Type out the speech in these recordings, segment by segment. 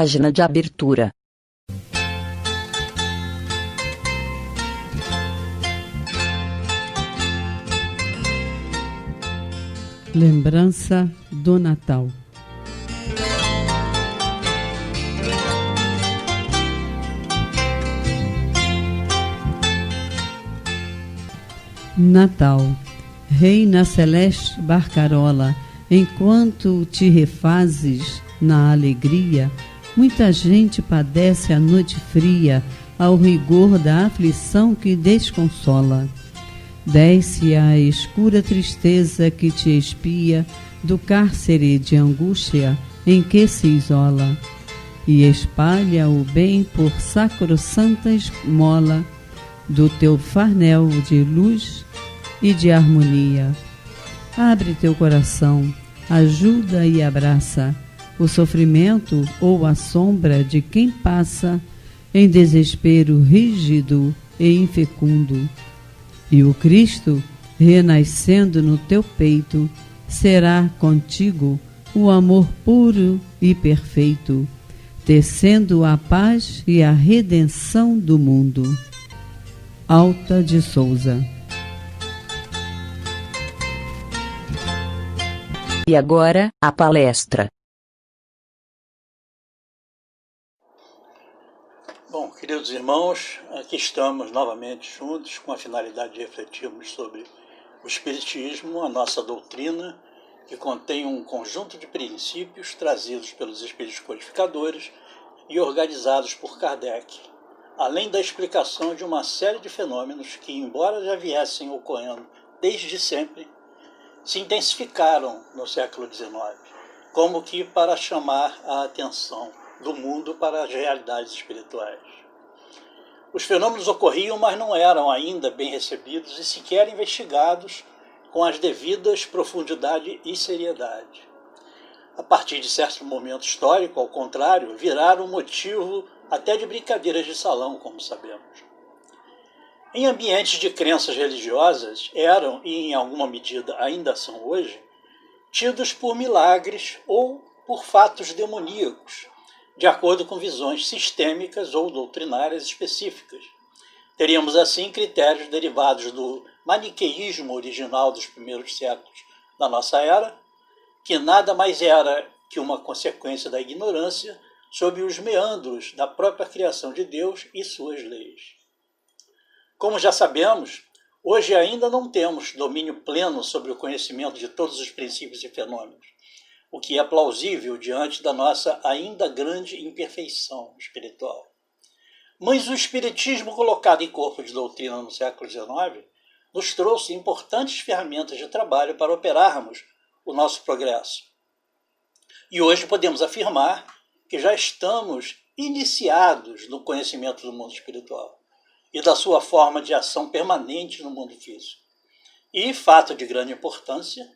Página de abertura. Lembrança do Natal. Natal. Reina celeste barcarola, enquanto te refazes na alegria, muita gente padece a noite fria, ao rigor da aflição que desconsola. Desce a escura tristeza que te espia do cárcere de angústia em que se isola, e espalha o bem por sacrossanta esmola do teu farnel de luz e de harmonia. Abre teu coração, ajuda e abraça o sofrimento ou a sombra de quem passa em desespero rígido e infecundo. E o Cristo, renascendo no teu peito, será contigo o amor puro e perfeito, tecendo a paz e a redenção do mundo. Alta de Souza. E agora, a palestra. Bom, queridos irmãos, aqui estamos novamente juntos com a finalidade de refletirmos sobre o Espiritismo, a nossa doutrina, que contém um conjunto de princípios trazidos pelos Espíritos Codificadores e organizados por Kardec, além da explicação de uma série de fenômenos que, embora já viessem ocorrendo desde sempre, se intensificaram no século XIX, como que para chamar a atenção do mundo para as realidades espirituais. Os fenômenos ocorriam, mas não eram ainda bem recebidos e sequer investigados com as devidas profundidade e seriedade. A partir de certo momento histórico, ao contrário, viraram motivo até de brincadeiras de salão, como sabemos. Em ambientes de crenças religiosas, eram, e em alguma medida ainda são hoje, tidos por milagres ou por fatos demoníacos, de acordo com visões sistêmicas ou doutrinárias específicas. Teríamos, assim, critérios derivados do maniqueísmo original dos primeiros séculos da nossa era, que nada mais era que uma consequência da ignorância sobre os meandros da própria criação de Deus e suas leis. Como já sabemos, hoje ainda não temos domínio pleno sobre o conhecimento de todos os princípios e fenômenos, o que é plausível diante da nossa ainda grande imperfeição espiritual. Mas o Espiritismo, colocado em corpo de doutrina no século XIX, nos trouxe importantes ferramentas de trabalho para operarmos o nosso progresso. E hoje podemos afirmar que já estamos iniciados no conhecimento do mundo espiritual e da sua forma de ação permanente no mundo físico. E, fato de grande importância,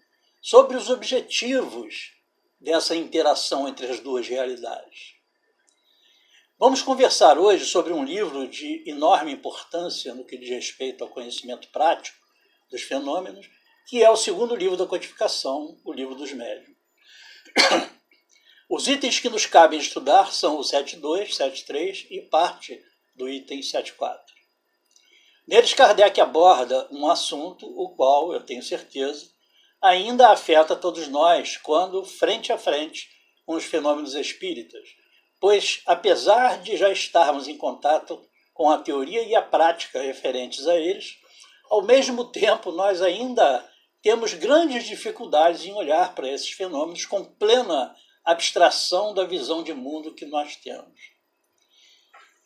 sobre os objetivos dessa interação entre as duas realidades. Vamos conversar hoje sobre um livro de enorme importância no que diz respeito ao conhecimento prático dos fenômenos, que é o segundo livro da codificação, o Livro dos Médiuns. Os itens que nos cabem estudar são o 7.2, 7.3 e parte do item 7.4. Neles, Kardec aborda um assunto, o qual, eu tenho certeza, ainda afeta todos nós quando frente a frente com os fenômenos espíritas, pois, apesar de já estarmos em contato com a teoria e a prática referentes a eles, ao mesmo tempo nós ainda temos grandes dificuldades em olhar para esses fenômenos com plena abstração da visão de mundo que nós temos.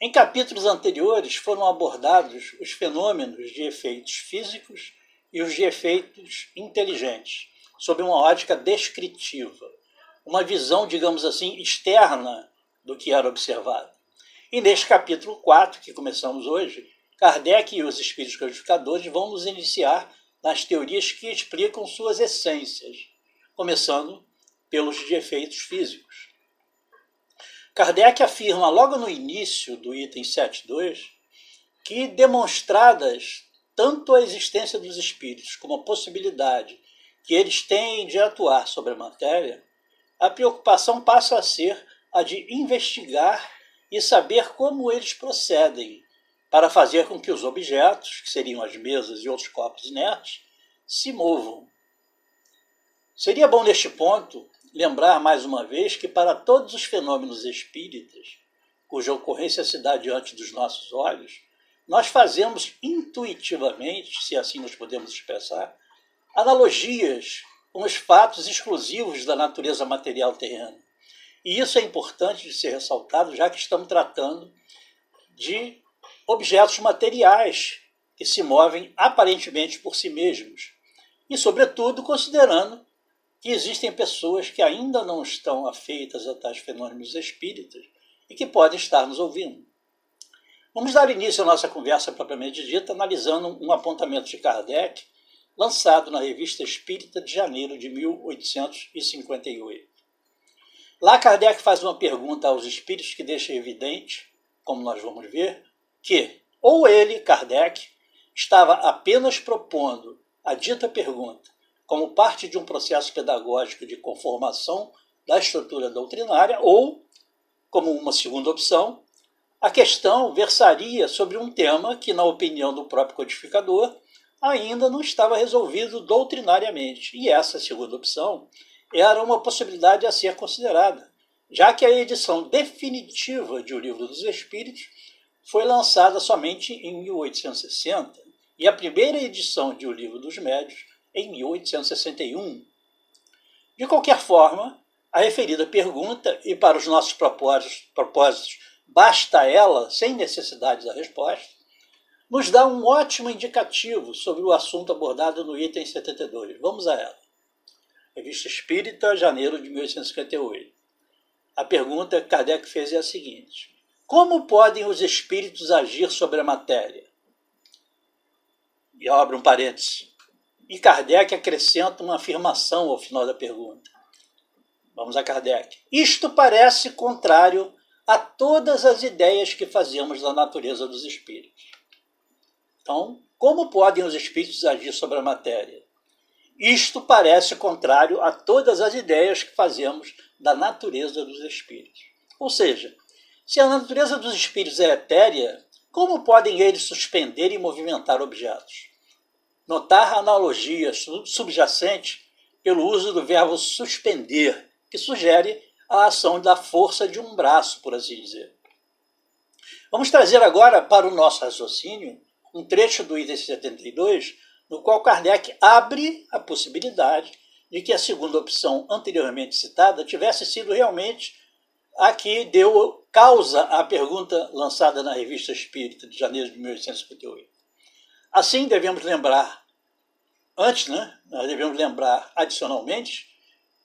Em capítulos anteriores foram abordados os fenômenos de efeitos físicos e os de efeitos inteligentes, sob uma ótica descritiva, uma visão, digamos assim, externa do que era observado. E neste capítulo 4, que começamos hoje, Kardec e os espíritos codificadores vão nos iniciar nas teorias que explicam suas essências, começando pelos de efeitos físicos. Kardec afirma logo no início do item 7.2 que, demonstradas tanto a existência dos espíritos como a possibilidade que eles têm de atuar sobre a matéria, a preocupação passa a ser a de investigar e saber como eles procedem para fazer com que os objetos, que seriam as mesas e outros corpos inertes, se movam. Seria bom, neste ponto, lembrar mais uma vez que para todos os fenômenos espíritas, cuja ocorrência se dá diante dos nossos olhos, nós fazemos intuitivamente, se assim nos podemos expressar, analogias com os fatos exclusivos da natureza material terrena. E isso é importante de ser ressaltado, já que estamos tratando de objetos materiais que se movem aparentemente por si mesmos. E, sobretudo, considerando que existem pessoas que ainda não estão afeitas a tais fenômenos espíritas e que podem estar nos ouvindo. Vamos dar início à nossa conversa propriamente dita, analisando um apontamento de Kardec, lançado na Revista Espírita de janeiro de 1858. Lá Kardec faz uma pergunta aos espíritos que deixa evidente, como nós vamos ver, que ou ele, Kardec, estava apenas propondo a dita pergunta como parte de um processo pedagógico de conformação da estrutura doutrinária, ou, como uma segunda opção, a questão versaria sobre um tema que, na opinião do próprio codificador, ainda não estava resolvido doutrinariamente. E essa segunda opção era uma possibilidade a ser considerada, já que a edição definitiva de O Livro dos Espíritos foi lançada somente em 1860 e a primeira edição de O Livro dos Médiuns em 1861. De qualquer forma, a referida pergunta, e para os nossos propósitos basta ela, sem necessidade da resposta, nos dá um ótimo indicativo sobre o assunto abordado no item 72. Vamos a ela. Revista Espírita, janeiro de 1858. A pergunta que Kardec fez é a seguinte: como podem os espíritos agir sobre a matéria? E abre um parêntese. E Kardec acrescenta uma afirmação ao final da pergunta. Vamos a Kardec. Isto parece contrário a todas as ideias que fazemos da natureza dos espíritos. Então, como podem os espíritos agir sobre a matéria? Isto parece contrário a todas as ideias que fazemos da natureza dos espíritos. Ou seja, se a natureza dos espíritos é etérea, como podem eles suspender e movimentar objetos? Notar a analogia subjacente pelo uso do verbo suspender, que sugere a ação da força de um braço, por assim dizer. Vamos trazer agora para o nosso raciocínio um trecho do item 72, no qual Kardec abre a possibilidade de que a segunda opção anteriormente citada tivesse sido realmente a que deu causa à pergunta lançada na Revista Espírita de janeiro de 1858. Assim, devemos lembrar adicionalmente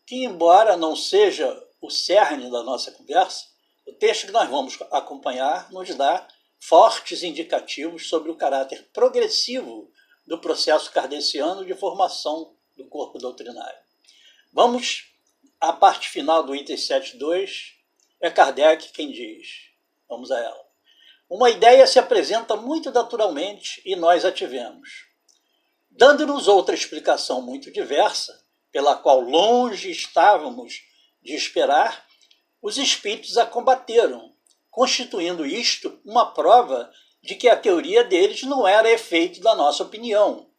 que, embora não seja o cerne da nossa conversa, o texto que nós vamos acompanhar nos dá fortes indicativos sobre o caráter progressivo do processo kardeciano de formação do corpo doutrinário. Vamos à parte final do item 72, é Kardec quem diz. Vamos a ela. Uma ideia se apresenta muito naturalmente e nós a tivemos. Dando-nos outra explicação muito diversa, pela qual longe estávamos de esperar, os espíritos a combateram, constituindo isto uma prova de que a teoria deles não era efeito da nossa opinião.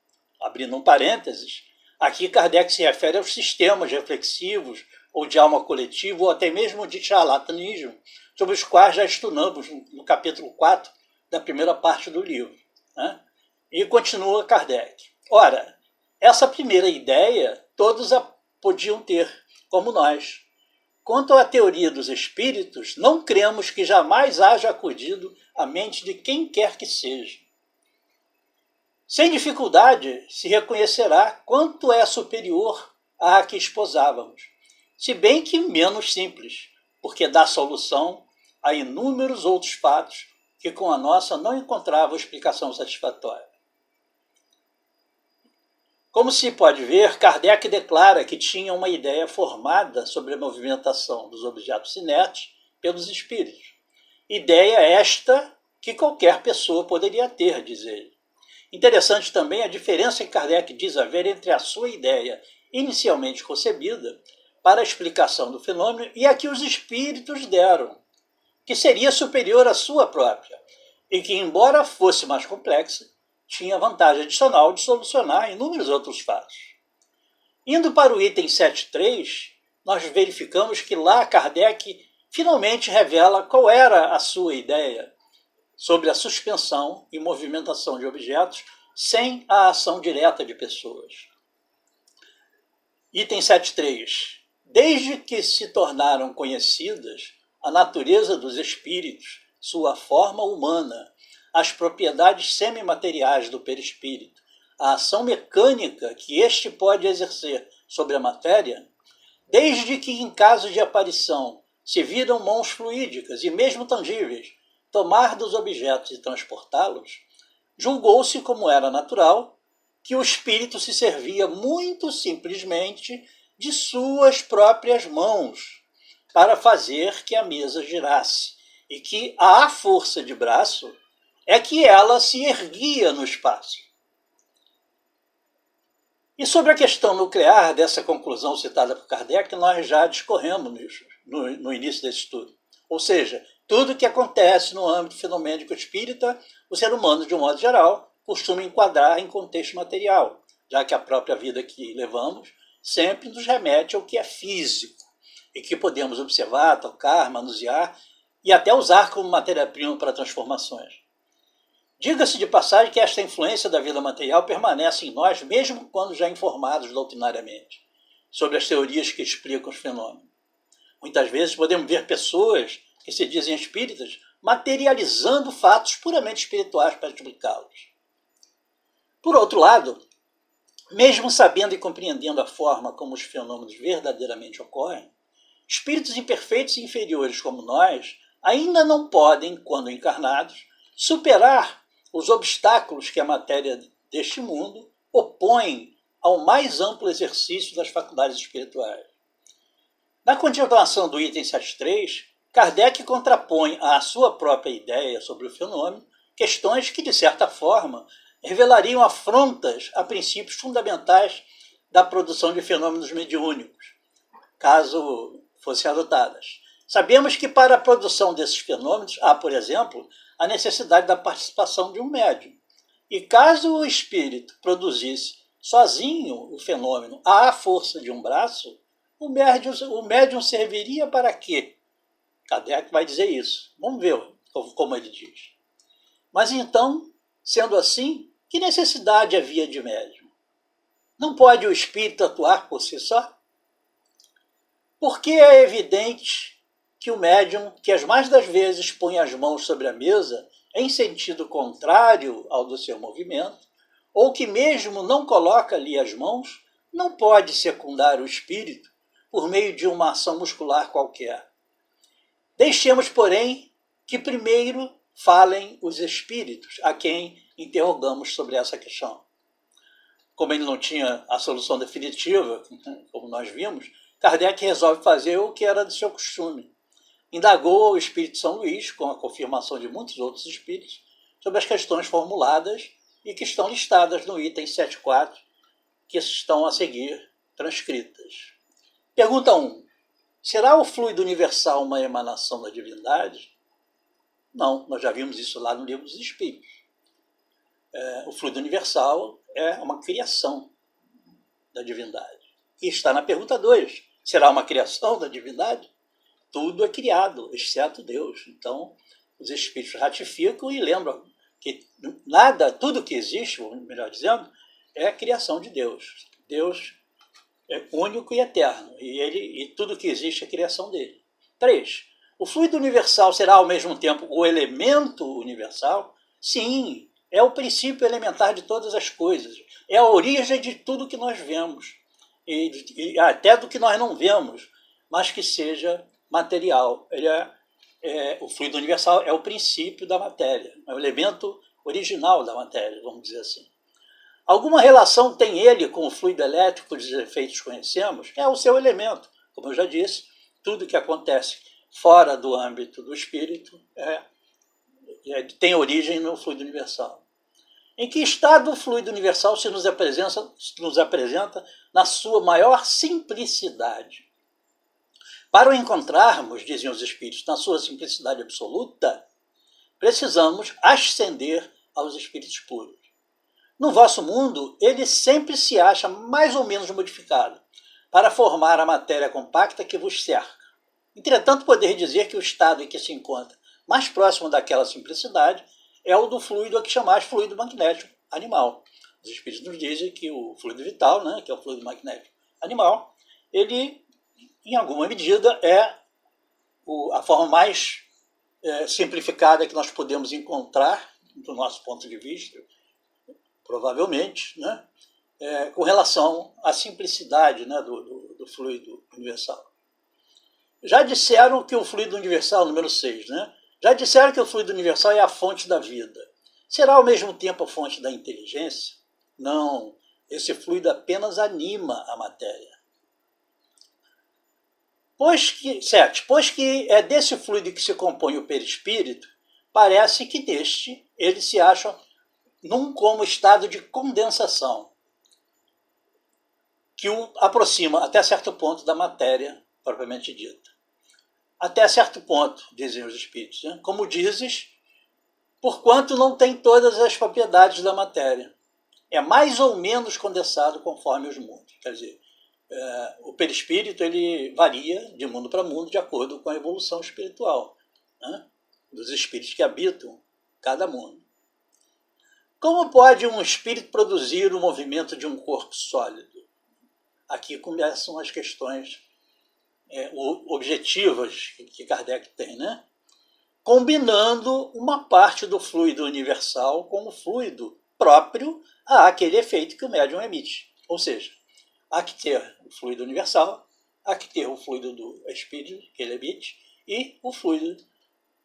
Abrindo um parênteses, aqui Kardec se refere aos sistemas reflexivos, ou de alma coletiva, ou até mesmo de charlatanismo, sobre os quais já estudamos no capítulo 4 da primeira parte do livro. Né? E continua Kardec. Ora, essa primeira ideia todos a podiam ter, como nós. Quanto à teoria dos espíritos, não cremos que jamais haja acudido à mente de quem quer que seja. Sem dificuldade se reconhecerá quanto é superior à que esposávamos, se bem que menos simples, porque dá solução a inúmeros outros fatos que com a nossa não encontravam explicação satisfatória. Como se pode ver, Kardec declara que tinha uma ideia formada sobre a movimentação dos objetos inertes pelos espíritos. Ideia esta que qualquer pessoa poderia ter, diz ele. Interessante também a diferença que Kardec diz haver entre a sua ideia inicialmente concebida para a explicação do fenômeno e a que os espíritos deram, que seria superior à sua própria, e que, embora fosse mais complexa, tinha vantagem adicional de solucionar inúmeros outros fatos. Indo para o item 7.3, nós verificamos que lá Kardec finalmente revela qual era a sua ideia sobre a suspensão e movimentação de objetos sem a ação direta de pessoas. Item 7.3. Desde que se tornaram conhecidas a natureza dos espíritos, sua forma humana, as propriedades semimateriais do perispírito, a ação mecânica que este pode exercer sobre a matéria, desde que em caso de aparição se viram mãos fluídicas e mesmo tangíveis tomar dos objetos e transportá-los, julgou-se, como era natural, que o espírito se servia muito simplesmente de suas próprias mãos para fazer que a mesa girasse, e que à força de braço é que ela se erguia no espaço. E sobre a questão nuclear dessa conclusão citada por Kardec, nós já discorremos no início desse estudo. Ou seja, tudo que acontece no âmbito fenomênico espírita, o ser humano, de um modo geral, costuma enquadrar em contexto material, já que a própria vida que levamos sempre nos remete ao que é físico, e que podemos observar, tocar, manusear e até usar como matéria-prima para transformações. Diga-se de passagem que esta influência da vida material permanece em nós mesmo quando já informados doutrinariamente sobre as teorias que explicam os fenômenos. Muitas vezes podemos ver pessoas que se dizem espíritas materializando fatos puramente espirituais para explicá-los. Por outro lado, mesmo sabendo e compreendendo a forma como os fenômenos verdadeiramente ocorrem, espíritos imperfeitos e inferiores como nós ainda não podem, quando encarnados, superar os obstáculos que a matéria deste mundo opõe ao mais amplo exercício das faculdades espirituais. Na continuação do item 7.3, Kardec contrapõe à sua própria ideia sobre o fenômeno questões que, de certa forma, revelariam afrontas a princípios fundamentais da produção de fenômenos mediúnicos, caso fossem adotadas. Sabemos que para a produção desses fenômenos há, por exemplo, a necessidade da participação de um médium. E caso o espírito produzisse sozinho o fenômeno à força de um braço, o médium serviria para quê? Kardec vai dizer isso. Vamos ver como ele diz. Mas então, sendo assim, que necessidade havia de médium? Não pode o espírito atuar por si só? Porque é evidente que o médium, que as mais das vezes põe as mãos sobre a mesa em sentido contrário ao do seu movimento, ou que mesmo não coloca ali as mãos, não pode secundar o espírito por meio de uma ação muscular qualquer. Deixemos, porém, que primeiro falem os espíritos, a quem interrogamos sobre essa questão. Como ele não tinha a solução definitiva, como nós vimos, Kardec resolve fazer o que era do seu costume. Indagou ao Espírito São Luís, com a confirmação de muitos outros espíritos, sobre as questões formuladas e que estão listadas no item 7.4, que estão a seguir transcritas. Pergunta 1. Será o fluido universal uma emanação da divindade? Não, nós já vimos isso lá no Livro dos Espíritos. O fluido universal é uma criação da divindade. E está na pergunta 2. Será uma criação da divindade? Tudo é criado, exceto Deus. Então, os espíritos ratificam e lembram que tudo que existe, melhor dizendo, é a criação de Deus. Deus é único e eterno, e tudo que existe é a criação dele. 3. O fluido universal será ao mesmo tempo o elemento universal? Sim, é o princípio elementar de todas as coisas. É a origem de tudo que nós vemos, e até do que nós não vemos, mas que seja material. O fluido universal é o princípio da matéria, é o elemento original da matéria, vamos dizer assim. Alguma relação tem ele com o fluido elétrico cujos efeitos conhecemos? É o seu elemento. Como eu já disse, tudo que acontece fora do âmbito do espírito tem origem no fluido universal. Em que estado o fluido universal se nos apresenta na sua maior simplicidade? Para o encontrarmos, diziam os espíritos, na sua simplicidade absoluta, precisamos ascender aos espíritos puros. No vosso mundo, ele sempre se acha mais ou menos modificado para formar a matéria compacta que vos cerca. Entretanto, poder dizer que o estado em que se encontra mais próximo daquela simplicidade é o do fluido a que chamais fluido magnético animal. Os espíritos nos dizem que o fluido vital, né, que é o fluido magnético animal, ele, em alguma medida, é a forma mais simplificada que nós podemos encontrar, do nosso ponto de vista, provavelmente, né, com relação à simplicidade, né, do fluido universal. Já disseram que o fluido universal, número 6, né, já disseram que o fluido universal é a fonte da vida. Será ao mesmo tempo a fonte da inteligência? Não, esse fluido apenas anima a matéria. Pois que é desse fluido que se compõe o perispírito, parece que deste ele se acha num como estado de condensação, que o aproxima até certo ponto da matéria propriamente dita. Até certo ponto, dizem os espíritos, né? Como dizes, porquanto não tem todas as propriedades da matéria. É mais ou menos condensado conforme os mundos. Quer dizer, o perispírito ele varia de mundo para mundo de acordo com a evolução espiritual, né, dos espíritos que habitam cada mundo. Como pode um espírito produzir o movimento de um corpo sólido? Aqui começam as questões objetivas que Kardec tem, né? Combinando uma parte do fluido universal com o fluido próprio àquele efeito que o médium emite. Ou seja, há que ter o fluido universal, há que ter o fluido do espírito que ele emite e o fluido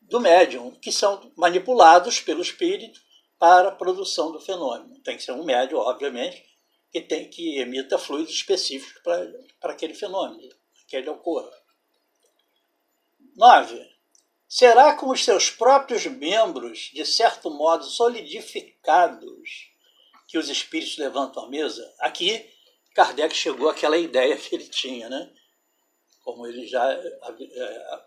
do médium, que são manipulados pelo espírito para a produção do fenômeno. Tem que ser um médium, obviamente, que emita fluidos específicos para aquele fenômeno, que ele ocorra. 9. Será com os seus próprios membros, de certo modo solidificados, que os espíritos levantam a mesa? Aqui, Kardec chegou àquela ideia que ele tinha, né? Como ele já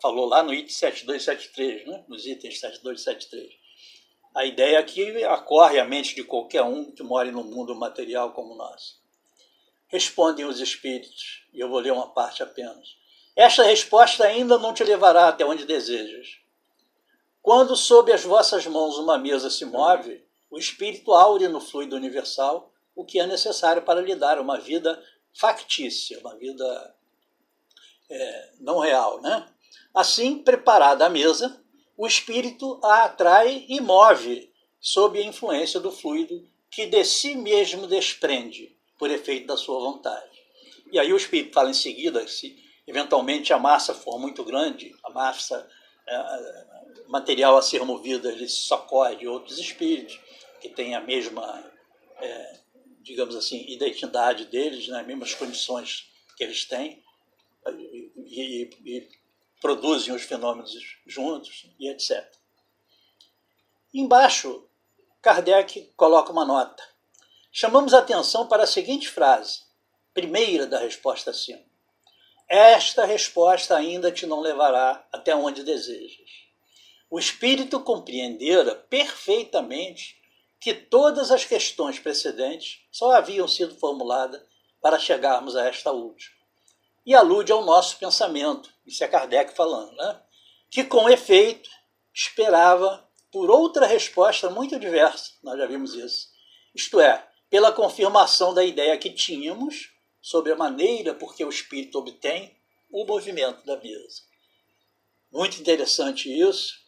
falou lá no item 7273, né? Nos itens 7273. A ideia que ocorre à mente de qualquer um que mora no mundo material como nós. Respondem os espíritos, e eu vou ler uma parte apenas. Esta resposta ainda não te levará até onde desejas. Quando sob as vossas mãos uma mesa se move, o espírito aure no fluido universal o que é necessário para lhe dar uma vida factícia, uma vida não real, né? Assim, preparada a mesa, o espírito a atrai e move sob a influência do fluido que de si mesmo desprende, por efeito da sua vontade. E aí o espírito fala em seguida, se eventualmente a massa for muito grande, a massa material a ser movida, ele socorre de outros espíritos que têm a mesma, digamos assim, identidade deles, né, as mesmas condições que eles têm, e produzem os fenômenos juntos, e etc. Embaixo, Kardec coloca uma nota. Chamamos a atenção para a seguinte frase, primeira da resposta acima. Esta resposta ainda te não levará até onde desejas. O espírito compreendera perfeitamente que todas as questões precedentes só haviam sido formuladas para chegarmos a esta última. E alude ao nosso pensamento, isso é Kardec falando, né? Que com efeito esperava por outra resposta muito diversa, nós já vimos isso. Isto é, pela confirmação da ideia que tínhamos sobre a maneira por que o espírito obtém o movimento da mesa. Muito interessante isso.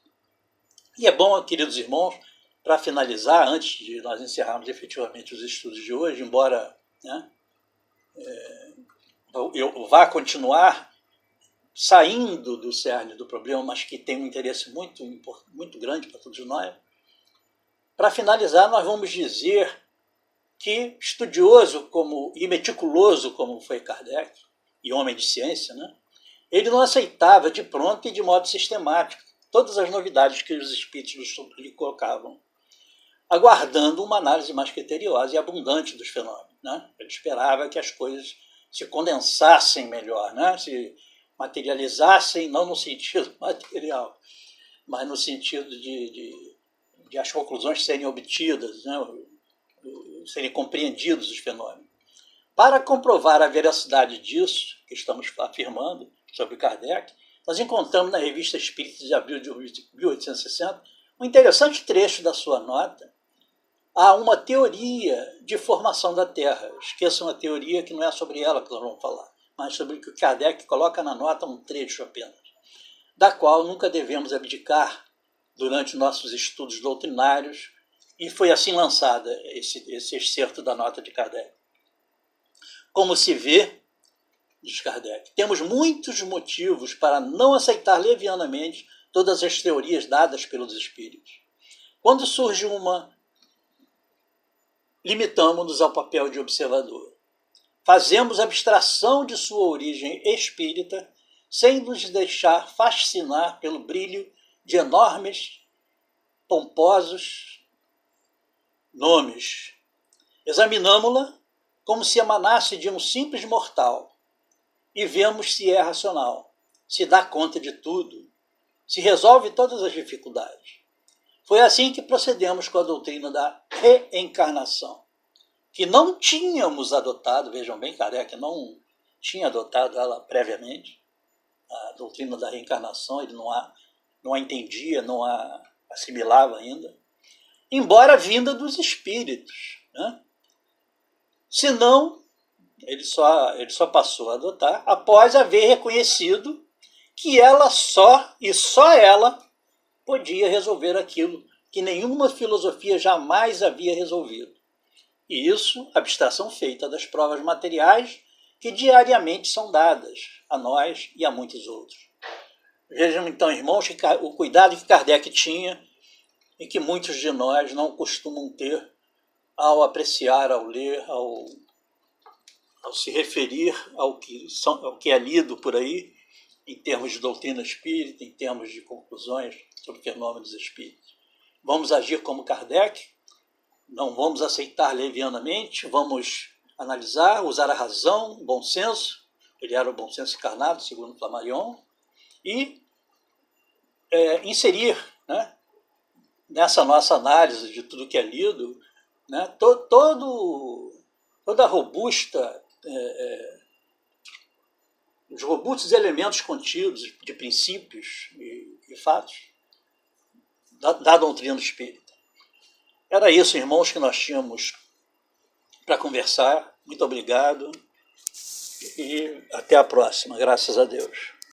E é bom, queridos irmãos, para finalizar, antes de nós encerrarmos efetivamente os estudos de hoje, embora, né, eu vá continuar saindo do cerne do problema, mas que tem um interesse muito grande para todos nós, para finalizar, nós vamos dizer que estudioso e meticuloso como foi Kardec, e homem de ciência, né, ele não aceitava de pronto e de modo sistemático todas as novidades que os espíritos lhe colocavam, aguardando uma análise mais criteriosa e abundante dos fenômenos, né? Ele esperava que as coisas se condensassem melhor, né? materializassem, não no sentido material, mas no sentido de as conclusões serem obtidas, né, serem compreendidos os fenômenos. Para comprovar a veracidade disso, que estamos afirmando sobre Kardec, nós encontramos na Revista Espírita de abril de 1860 um interessante trecho da sua nota a uma teoria de formação da Terra. Esqueçam a teoria que não é sobre ela que nós vamos falar, mas sobre o que Kardec coloca na nota, um trecho apenas, da qual nunca devemos abdicar durante nossos estudos doutrinários, e foi assim lançada esse excerto da nota de Kardec. Como se vê, diz Kardec, temos muitos motivos para não aceitar levianamente todas as teorias dadas pelos espíritos. Quando surge uma, limitamo-nos ao papel de observador. Fazemos abstração de sua origem espírita, sem nos deixar fascinar pelo brilho de enormes, pomposos nomes. Examinamo-la como se emanasse de um simples mortal e vemos se é racional, se dá conta de tudo, se resolve todas as dificuldades. Foi assim que procedemos com a doutrina da reencarnação, que não tínhamos adotado, vejam bem, Kardec não tinha adotado ela previamente, a doutrina da reencarnação, ele não a entendia, não a assimilava ainda, embora vinda dos espíritos, né? Senão, ele só passou a adotar após haver reconhecido que ela só ela podia resolver aquilo que nenhuma filosofia jamais havia resolvido. E isso, abstração feita das provas materiais que diariamente são dadas a nós e a muitos outros. Vejam então, irmãos, o cuidado que Kardec tinha e que muitos de nós não costumam ter ao apreciar, ao ler, ao se referir ao que é lido por aí, em termos de doutrina espírita, em termos de conclusões sobre fenômenos espíritas. Vamos agir como Kardec, não vamos aceitar levianamente, vamos analisar, usar a razão, o bom senso, ele era o bom senso encarnado, segundo Flammarion, e inserir, né, nessa nossa análise de tudo que é lido, né, toda a robusta, os robustos elementos contidos de princípios e fatos da doutrina espírita. Era isso, irmãos, que nós tínhamos para conversar. Muito obrigado e até a próxima, graças a Deus.